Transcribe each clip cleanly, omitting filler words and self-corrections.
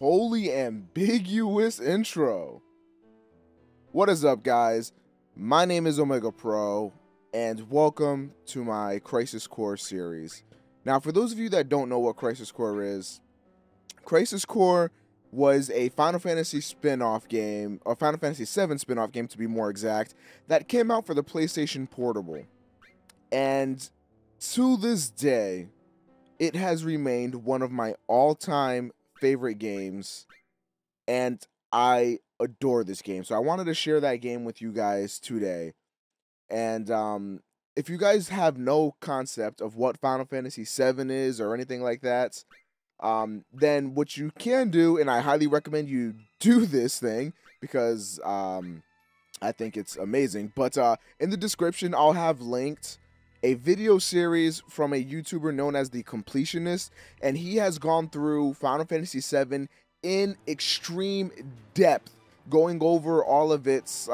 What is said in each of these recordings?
Holy ambiguous intro. What is up, guys? My name is Omega Pro, and welcome to my Crisis Core series. Now, for those of you that don't know what Crisis Core is, Crisis Core was a Final Fantasy spin-off game, or Final Fantasy VII spin-off game to be more exact, that came out for the PlayStation Portable. And to this day, it has remained one of my all-time favorite games, and I adore this game. So I wanted to share that game with you guys today. And if you guys have no concept of what Final Fantasy VII is or anything like that, then what you can do, and I highly recommend you do this thing because I think it's amazing. But in the description, I'll have linked a video series from a YouTuber known as The Completionist, and he has gone through Final Fantasy VII in extreme depth, going over all of its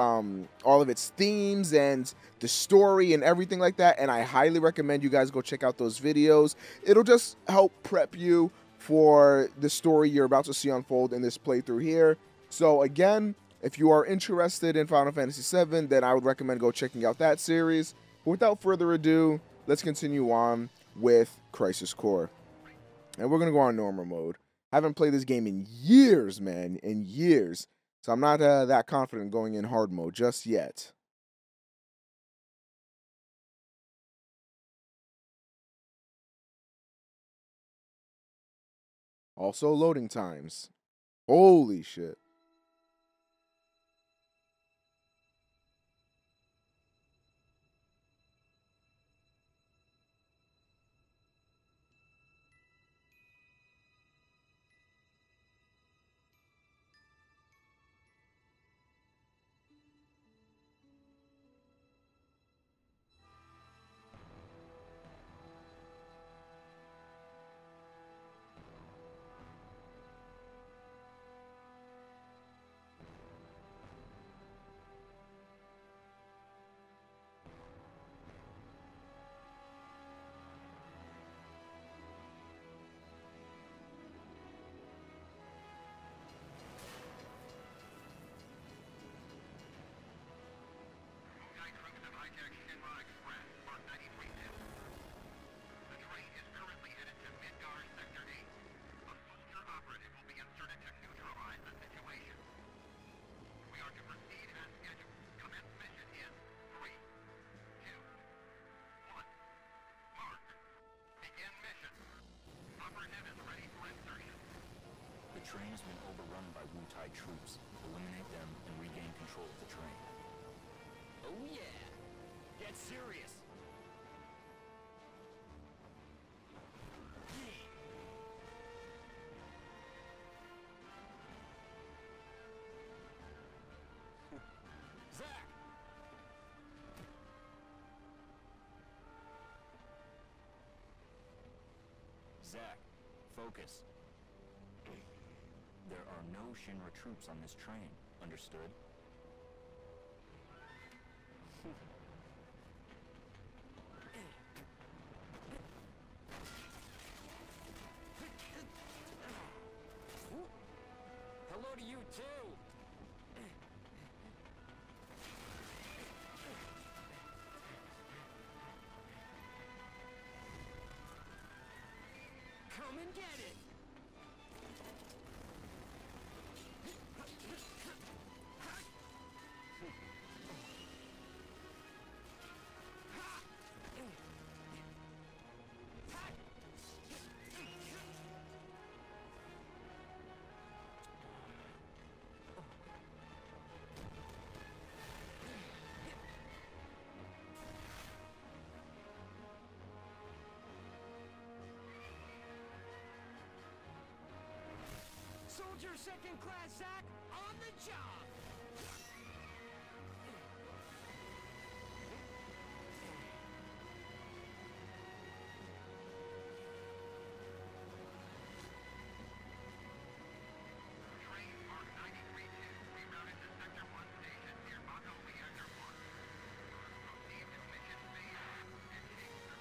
themes and the story and everything like that. And I highly recommend you guys go check out those videos. It'll just help prep you for the story you're about to see unfold in this playthrough here. So again, if you are interested in Final Fantasy VII, then I would recommend go checking out that series. But without further ado, let's continue on with Crisis Core. And we're going to go on normal mode. I haven't played this game in years, man, in years. So I'm not that confident going in hard mode just yet. Also, loading times. Holy shit. The train has been overrun by Wu-Tai troops. Eliminate them and regain control of the train. Oh yeah! Get serious! Zack! Zack, focus. There are no Shinra troops on this train. Understood? Hello to you too! Come and get it! Soldier second class, Zack, on the job! Train Mark 93-2, rerouted to Sector 1 station near Mako Reactor 1. Proceed to mission phase and take surveillance.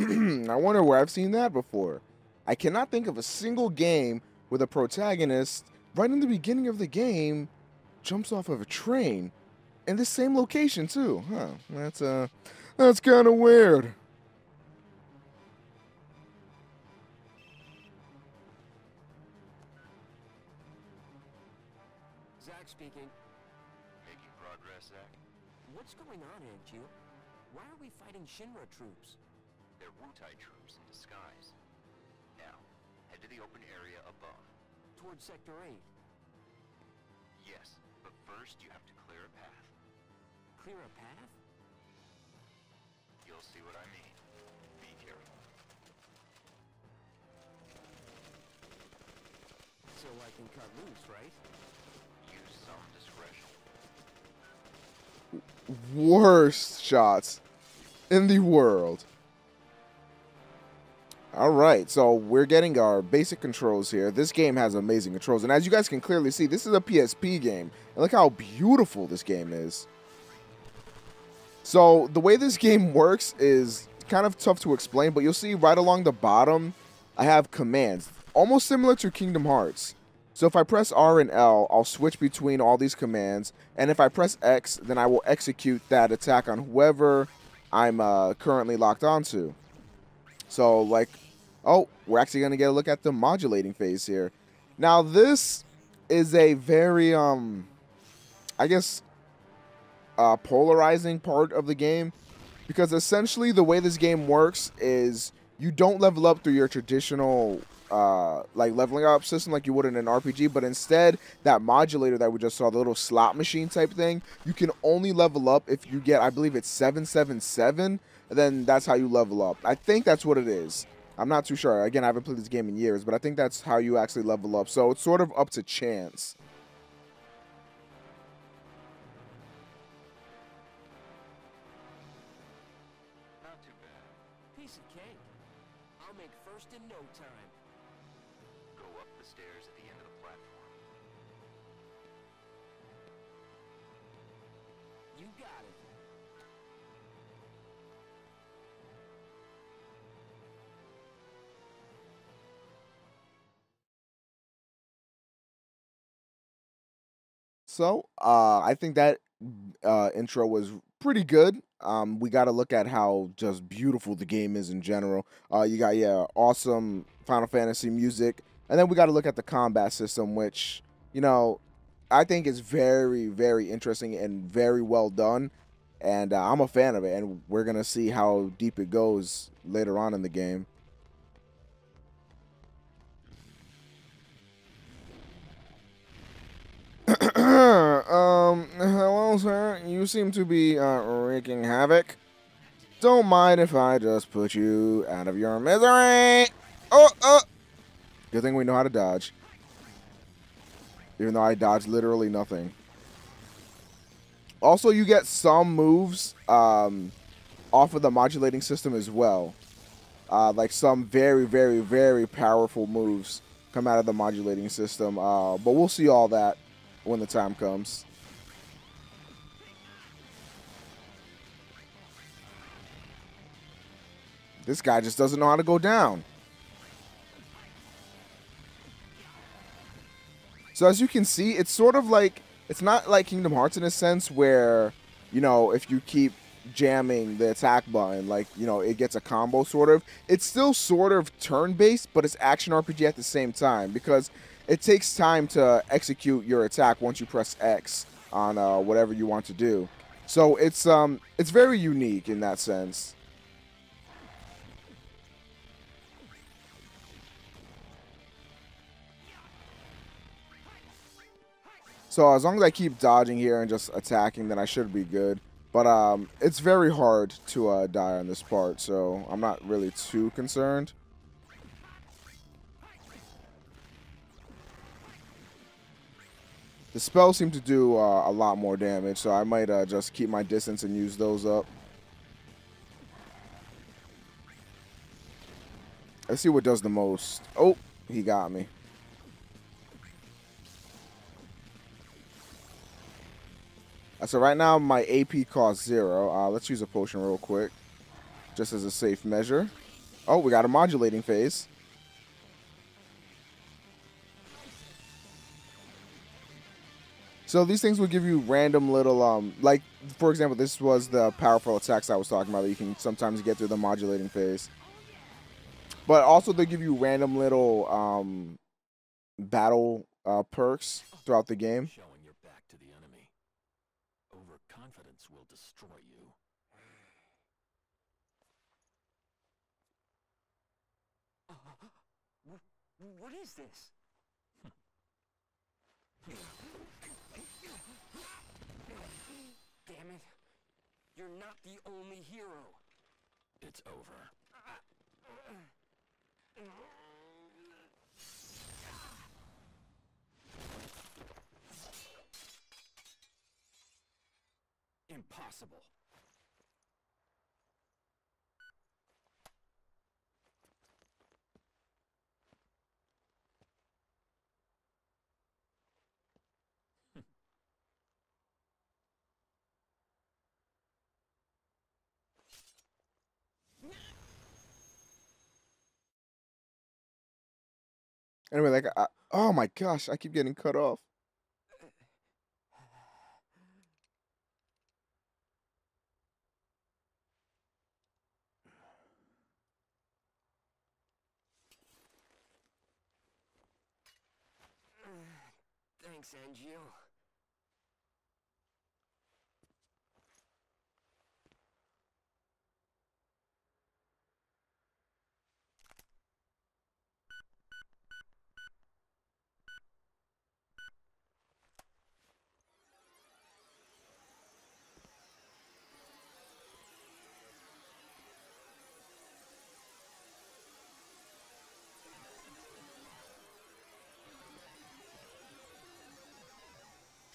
I wonder where I've seen that before. I cannot think of a single game where the protagonist, right in the beginning of the game, jumps off of a train in the same location too. Huh? That's kind of weird. Zack speaking. Making progress, Zack? What's going on, Anju? Why are we fighting Shinra troops? They're Wutai troops in disguise. Now, head to the open area above. Towards Sector 8. Yes, but first you have to clear a path. Clear a path? You'll see what I mean. Be careful. So I can cut loose, right? Use some discretion. Worst shots in the world. Alright, so we're getting our basic controls here. This game has amazing controls, and as you guys can clearly see, this is a PSP game. And look how beautiful this game is. So the way this game works is kind of tough to explain, but you'll see right along the bottom, I have commands, almost similar to Kingdom Hearts. So if I press R and L, I'll switch between all these commands, and if I press X, then I will execute that attack on whoever I'm currently locked onto. So, like, oh, we're actually going to get a look at the modulating phase here. Now, this is a very, I guess, polarizing part of the game, because essentially the way this game works is you don't level up through your traditional like leveling up system like you would in an RPG, but instead that modulator that we just saw, the little slot machine type thing, you can only level up if you get, I believe it's 777, and then that's how you level up. I think that's what it is. I'm not too sure. Again, I haven't played this game in years, but I think that's how you actually level up. So it's sort of up to chance. Not too bad. Piece of cake. I'll make first in no time. Go up the stairs at the end of the platform. You got it. So I think that intro was pretty good. We got to look at how just beautiful the game is in general. You got, yeah, awesome Final Fantasy music. And then we got to look at the combat system, which, you know, I think is very, very interesting and very well done. And I'm a fan of it. And we're going to see how deep it goes later on in the game. Hello, sir. You seem to be wreaking havoc. Don't mind if I just put you out of your misery. Oh. Good thing we know how to dodge. Even though I dodged literally nothing. Also, you get some moves off of the modulating system as well. Like some very, very, very powerful moves come out of the modulating system. But we'll see all that when the time comes. This guy just doesn't know how to go down. So as you can see, it's sort of like, it's not like Kingdom Hearts in a sense where, you know, if you keep jamming the attack button, like, you know, it gets a combo sort of. It's still sort of turn-based, but it's action RPG at the same time, because it takes time to execute your attack once you press X on whatever you want to do. So it's very unique in that sense. So as long as I keep dodging here and just attacking, then I should be good. But it's very hard to die on this part, so I'm not really too concerned. The spells seem to do a lot more damage, so I might just keep my distance and use those up. Let's see what does the most. Oh, he got me. So right now my AP costs 0. Let's use a potion real quick, just as a safe measure. Oh, we got a modulating phase. So these things will give you random little, like, for example, this was the powerful attacks I was talking about that you can sometimes get through the modulating phase. But also they give you random little battle perks throughout the game. Showing your back to the enemy. Overconfidence will destroy you. What is this? Damn it. You're not the only hero. It's over. Impossible. Anyway, like, oh my gosh, I keep getting cut off. Thanks, Angio.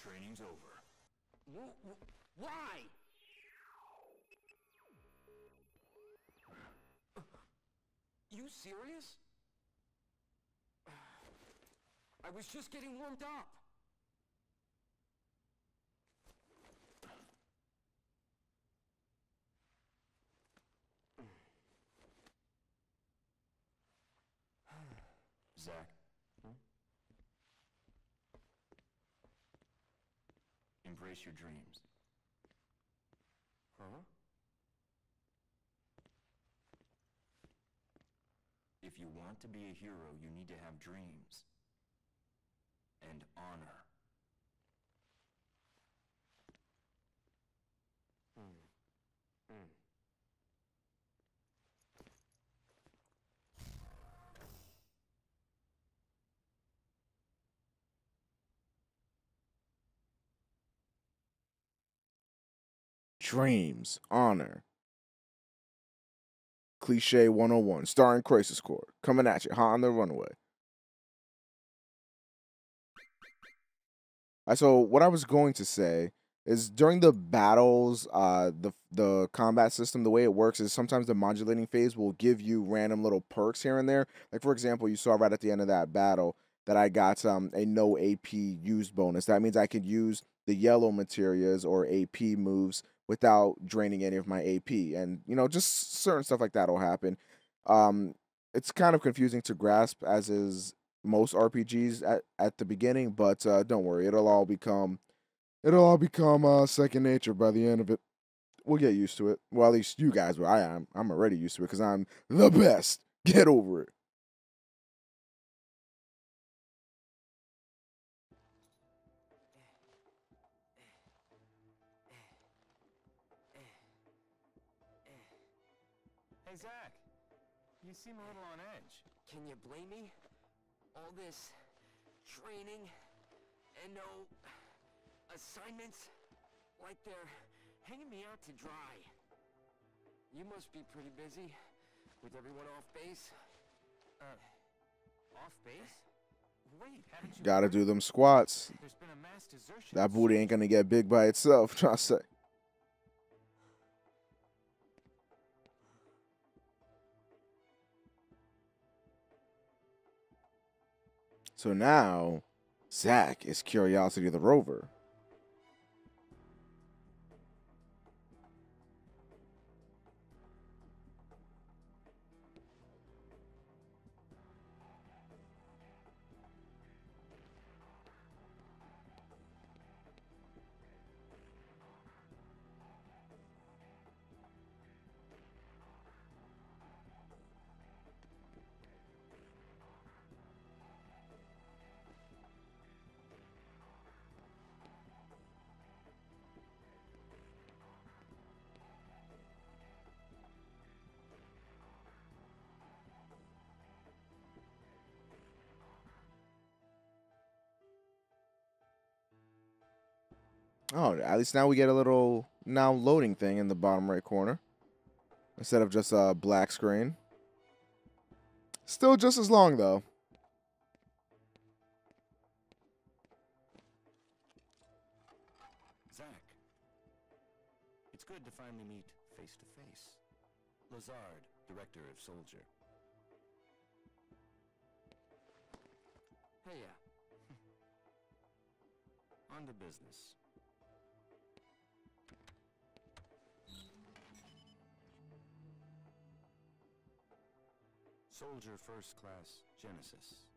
Training's over. Why? You serious? I was just getting warmed up. Zack. Embrace your dreams. Huh? If you want to be a hero, you need to have dreams. And honor. Dreams, honor. Cliche 101, starring Crisis Core, coming at you, hot on the runway. So what I was going to say is during the battles, the combat system, the way it works is sometimes the modulating phase will give you random little perks here and there. Like for example, you saw right at the end of that battle that I got a no AP used bonus. That means I could use the yellow materials or AP moves without draining any of my AP, and just certain stuff like that will happen. Um, it's kind of confusing to grasp, as is most RPGs at the beginning, but don't worry, it'll all become second nature by the end of it. We'll get used to it. Well, at least you guys will. I am. I'm already used to it because I'm the best. Get over it. Hey, Zack. You seem a little on edge. Can you blame me? All this training and no assignments, like they're hanging me out to dry. You must be pretty busy with everyone off base. Off base? Wait, haven't you Gotta heard? do them squats. There's been a mass desertion. That booty ain't gonna get big by itself. Try to say. So now, Zack is Curiosity the Rover. Oh, at least now we get a little now loading thing in the bottom right corner instead of just a black screen. Still just as long though. Zack, it's good to finally meet face to face. Lazard, director of Soldier. Hey, On to business. Soldier First Class Genesis.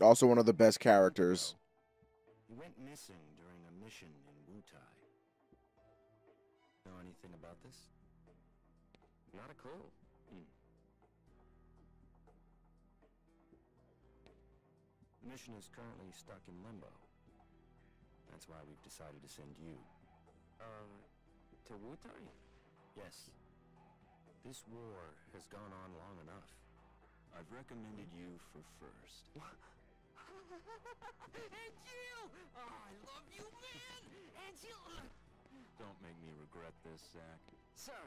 Also one of the best characters. He went missing during a mission in Wutai. Know anything about this? not a clue. The mission is currently stuck in limbo. That's why we've decided to send you. To Wutai? Yes. This war has gone on long enough. I've recommended you for first. And Jill! Oh, I love you, man! And Jill! Don't make me regret this, Zack. Sir!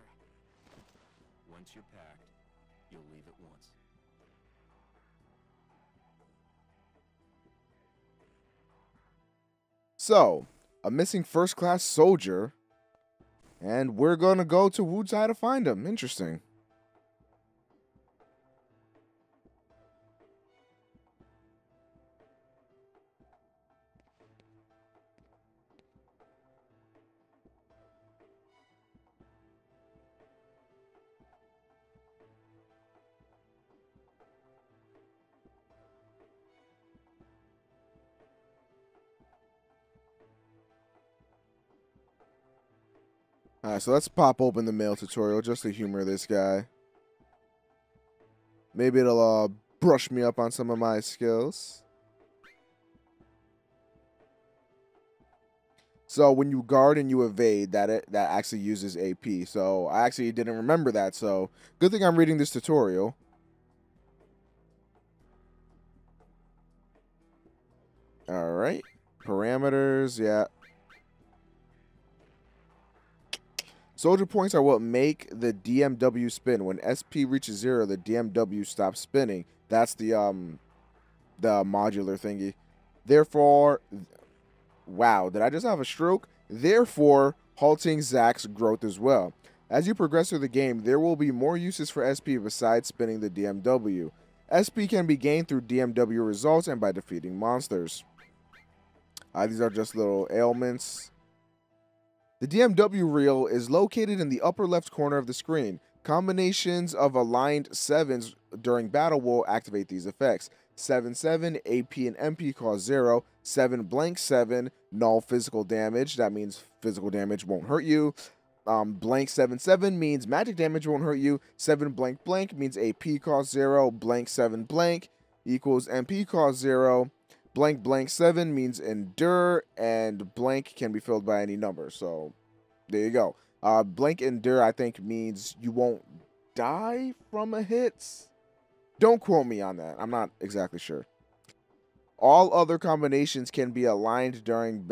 Once you're packed, you'll leave at once. So, a missing first-class soldier, and we're gonna go to Wutai to find him. Interesting. Alright, so let's pop open the mail tutorial just to humor this guy. Maybe it'll brush me up on some of my skills. So when you guard and you evade, that actually uses AP. So I actually didn't remember that. So good thing I'm reading this tutorial. All right, parameters, yeah. Soldier points are what make the DMW spin. When SP reaches 0, the DMW stops spinning. That's the modular thingy. Therefore, wow, did I just have a stroke? Therefore, halting Zack's growth as well. As you progress through the game, there will be more uses for SP besides spinning the DMW. SP can be gained through DMW results and by defeating monsters. These are just little ailments. The DMW reel is located in the upper left corner of the screen. Combinations of aligned 7s during battle will activate these effects. 7-7, AP and MP cause 0. 7 blank 7, null physical damage. That means physical damage won't hurt you. Blank 7-7 means magic damage won't hurt you. 7 blank blank means AP cause 0. Blank 7 blank equals MP cause 0. Blank blank 7 means endure, and blank can be filled by any number. So there you go. Blank endure, I think, means you won't die from a hit. Don't quote me on that. I'm not exactly sure. All other combinations can be aligned during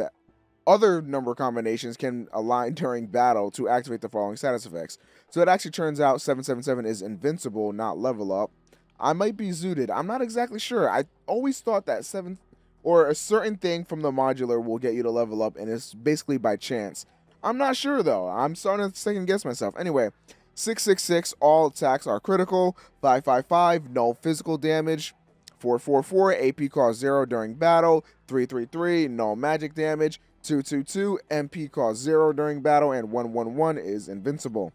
other number combinations can align during battle to activate the following status effects. So it actually turns out 777 is invincible, not level up. I might be zooted. I'm not exactly sure. I always thought that 7 or a certain thing from the modular will get you to level up, and it's basically by chance. I'm not sure, though. I'm starting to second guess myself. Anyway, 666, all attacks are critical. 555, no physical damage. 444, AP cause 0 during battle. 333, no magic damage. 222, MP cause 0 during battle. And 111 is invincible.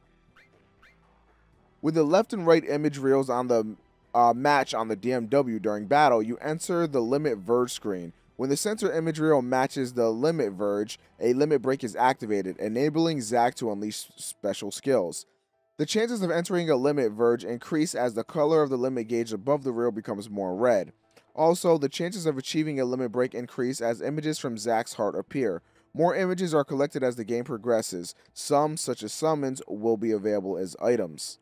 With the left and right image reels on the match on the DMW during battle, you enter the limit verge screen. When the center image reel matches the limit verge, a limit break is activated, enabling Zack to unleash special skills. The chances of entering a limit verge increase as the color of the limit gauge above the reel becomes more red. Also, the chances of achieving a limit break increase as images from Zack's heart appear. More images are collected as the game progresses. Some, such as summons, will be available as items.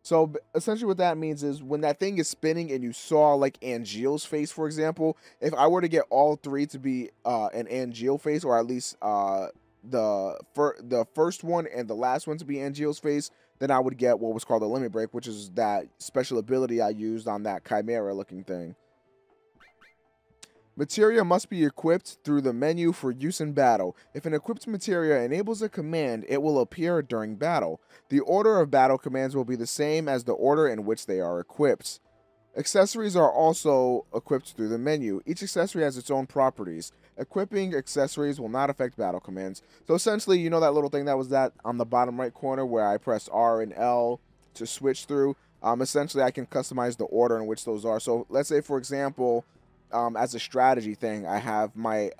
So essentially what that means is when that thing is spinning and you saw like Angeal's face, for example, if I were to get all 3 to be an Angeal face, or at least the first one and the last one to be Angeal's face, then I would get what was called a limit break, which is that special ability I used on that chimera looking thing. Materia must be equipped through the menu for use in battle. If an equipped materia enables a command, it will appear during battle. The order of battle commands will be the same as the order in which they are equipped. Accessories are also equipped through the menu. Each accessory has its own properties. Equipping accessories will not affect battle commands. So essentially, you know that little thing that was that on the bottom right corner where I pressed R and L to switch through? Essentially, I can customize the order in which those are. So let's say, for example, as a strategy thing, I have my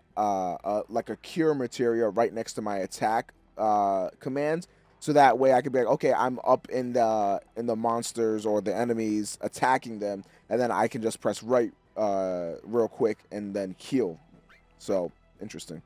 like a cure materia right next to my attack command. So that way I could be like, okay, I'm up in the monsters or the enemies attacking them, and then I can just press right real quick and then heal. So, interesting.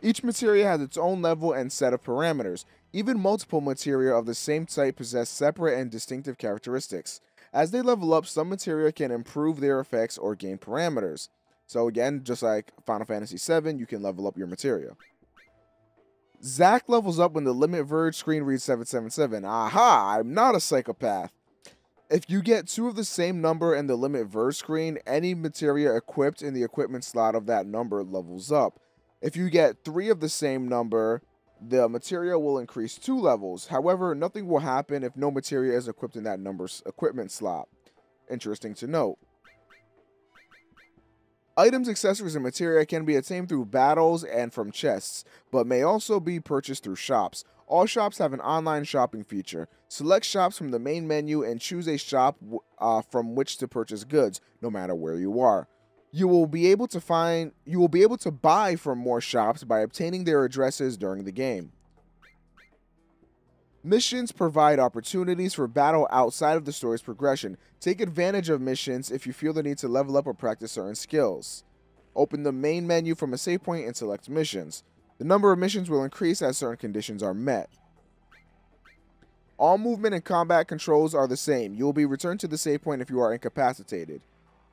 Each materia has its own level and set of parameters. Even multiple materia of the same type possess separate and distinctive characteristics. As they level up, some materia can improve their effects or gain parameters. So again, just like Final Fantasy VII, you can level up your materia. Zack levels up when the limit verge screen reads 777. Aha! I'm not a psychopath. If you get 2 of the same number in the limit verge screen, any materia equipped in the equipment slot of that number levels up. If you get 3 of the same number, the materia will increase 2 levels. However, nothing will happen if no materia is equipped in that number's equipment slot. Interesting to note. Items, accessories, and materia can be attained through battles and from chests, but may also be purchased through shops. All shops have an online shopping feature. Select shops from the main menu and choose a shop from which to purchase goods, no matter where you are. You will be able to buy from more shops by obtaining their addresses during the game. Missions provide opportunities for battle outside of the story's progression. Take advantage of missions if you feel the need to level up or practice certain skills. Open the main menu from a save point and select missions. The number of missions will increase as certain conditions are met. All movement and combat controls are the same. You will be returned to the save point if you are incapacitated.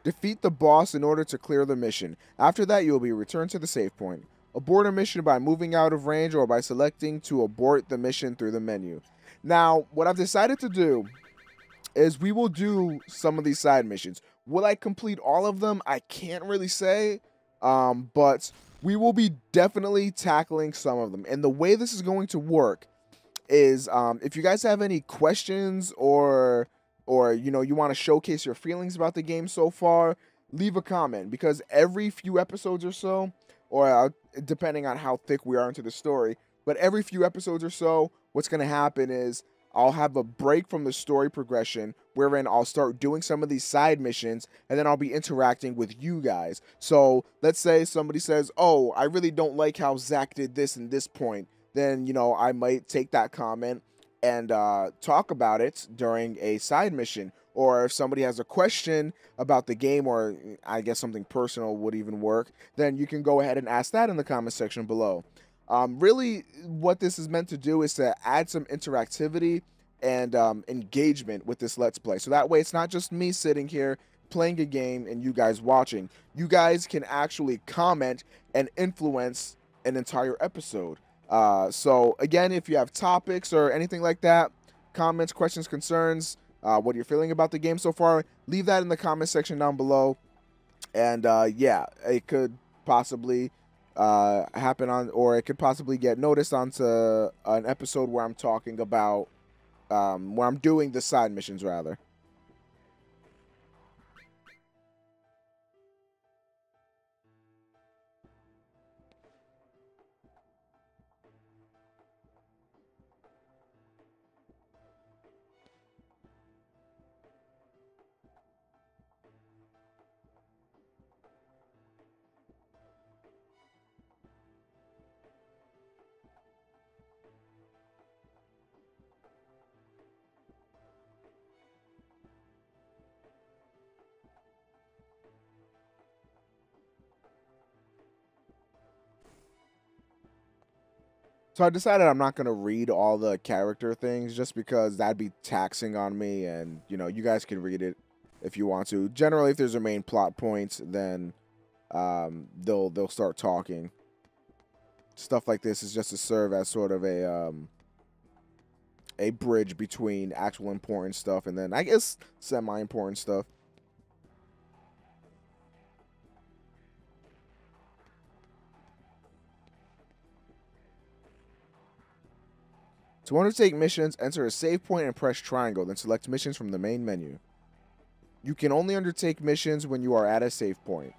Defeat the boss in order to clear the mission. After that, you will be returned to the save point. Abort a mission by moving out of range or by selecting to abort the mission through the menu. Now, what I've decided to do is we will do some of these side missions. Will I complete all of them? I can't really say, but we will be definitely tackling some of them. And the way this is going to work is if you guys have any questions or you know you want to showcase your feelings about the game so far, leave a comment, because every few episodes or so, or depending on how thick we are into the story, but every few episodes or so, what's going to happen is I'll have a break from the story progression wherein I'll start doing some of these side missions, and then I'll be interacting with you guys. So let's say somebody says, oh, I really don't like how Zack did this and this point. Then, you know, I might take that comment and talk about it during a side mission. Or if somebody has a question about the game, or I guess something personal would even work, then you can go ahead and ask that in the comment section below. Really, what this is meant to do is to add some interactivity and engagement with this Let's Play. So that way, it's not just me sitting here playing a game and you guys watching. You guys can actually comment and influence an entire episode. So again, if you have topics or anything like that, comments, questions, concerns, what you're feeling about the game so far, leave that in the comment section down below. And yeah, it could possibly happen on, or it could possibly get noticed onto an episode where I'm talking about, where I'm doing the side missions rather. So I decided I'm not going to read all the character things just because that'd be taxing on me, and, you know, you guys can read it if you want to. Generally, if there's a main plot point, then they'll start talking. stuff like this is just to serve as sort of a bridge between actual important stuff and then I guess semi-important stuff. To undertake missions, enter a save point and press triangle, then select missions from the main menu. You can only undertake missions when you are at a save point.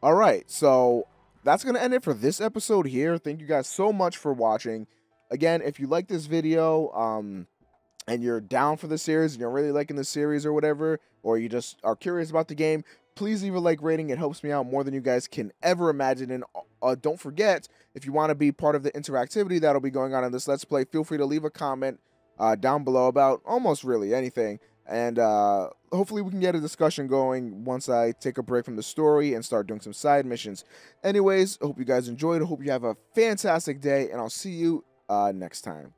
Alright, so that's going to end it for this episode here. Thank you guys so much for watching. Again, if you like this video, and you're down for the series, and you're really liking the series or whatever, or you just are curious about the game, please leave a like rating. It helps me out more than you guys can ever imagine. And don't forget, if you want to be part of the interactivity that'll be going on in this Let's Play, feel free to leave a comment down below about almost really anything. And hopefully we can get a discussion going once I take a break from the story and start doing some side missions. Anyways, I hope you guys enjoyed. I hope you have a fantastic day, and I'll see you next time.